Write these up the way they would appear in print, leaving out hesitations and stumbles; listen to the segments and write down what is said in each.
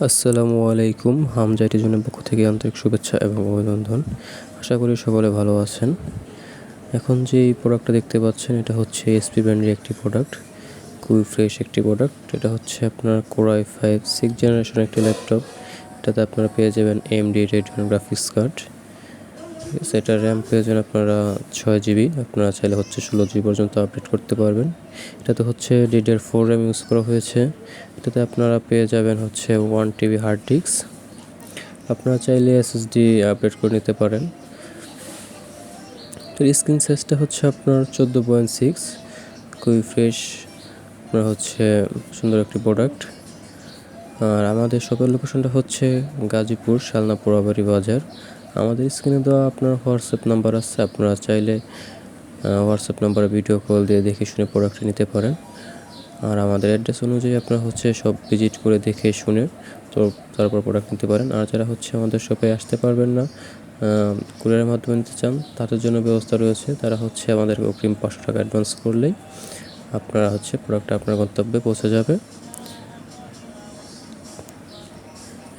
আসসালামু আলাইকুম। হামজা টিজনের পক্ষ থেকে আন্তরিক শুভেচ্ছা এবং অভিনন্দন। আশা করি সকলে ভালো আছেন। এখন যে প্রোডাক্টটা দেখতে পাচ্ছেন এটা হচ্ছে এসপি ব্র্যান্ডের একটি প্রোডাক্ট, খুবই ফ্রেশ একটি প্রোডাক্ট। এটা হচ্ছে আপনার কোর i5 6th জেনারেশন একটি ল্যাপটপ। এটাতে আপনারা পেয়ে যাবেন AMD Radeon গ্রাফিক্স কার্ড। এটার র্যাম পেয়ে যাবেন আপনারা 6 GB, আপনারা চাইলে হচ্ছে 16 GB পর্যন্ত আপডেট করতে পারবেন। এটাতে হচ্ছে DDR4 র্যাম ইউজ করা হয়েছে। এটাতে আপনারা পেয়ে যাবেন হচ্ছে 1 TB হার্ড ডিস্ক। আপনারা চাইলে SSD আপডেট করে নিতে পারেন। তো স্ক্রিন সাইজটা হচ্ছে আপনার 14.6, খুবই ফ্রেশ, আপনার হচ্ছে সুন্দর একটি প্রোডাক্ট। আর আমাদের শপের লোকেশনটা হচ্ছে গাজীপুর শালনা পোড়াবাড়ি বাজার। আমাদের স্ক্রিনে দেওয়া আপনার হোয়াটসঅ্যাপ নাম্বার আছে, আপনারা চাইলে হোয়াটসঅ্যাপ নাম্বারে ভিডিও কল দিয়ে দেখে শুনে প্রোডাক্টটি নিতে পারেন। আর আমাদের অ্যাড্রেস অনুযায়ী আপনারা হচ্ছে সব ভিজিট করে দেখে শুনে তো তারপর প্রোডাক্ট নিতে পারেন। আর যারা হচ্ছে আমাদের শপে আসতে পারবেন না, কুরিয়ারের মাধ্যমে নিতে চান, তাদের জন্য ব্যবস্থা রয়েছে। তারা হচ্ছে আমাদেরকে অগ্রিম 500 টাকা অ্যাডভান্স করলেই আপনারা হচ্ছে প্রোডাক্টটা আপনার গন্তব্যে পৌঁছে যাবে।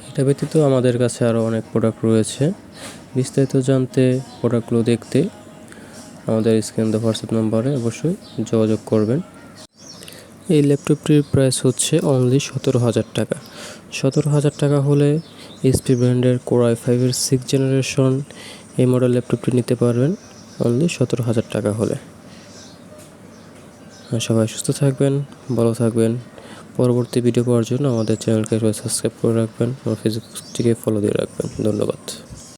এটা ব্যতীত আমাদের কাছে আরও অনেক প্রোডাক্ট রয়েছে। বিস্তারিত জানতে, প্রোডাক্টগুলো দেখতে আমাদের স্ক্রিন দেওয়া হোয়াটসঅ্যাপ নাম্বারে অবশ্যই যোগাযোগ করবেন। এই ল্যাপটপটির প্রাইস হচ্ছে অনলি 17,000 টাকা। 17,000 টাকা হলে এসপি ব্র্যান্ডের কোর i5 6th জেনারেশন এই মডেল ল্যাপটপটি নিতে পারবেন অনলি 17,000 টাকা হলে। সবাই সুস্থ থাকবেন, ভালো থাকবেন। পরবর্তী ভিডিও পাওয়ার জন্য আমাদের চ্যানেলকে সাবস্ক্রাইব করে রাখবেন, আর ফেসবুকটিকে ফলো দিয়ে রাখবেন। ধন্যবাদ।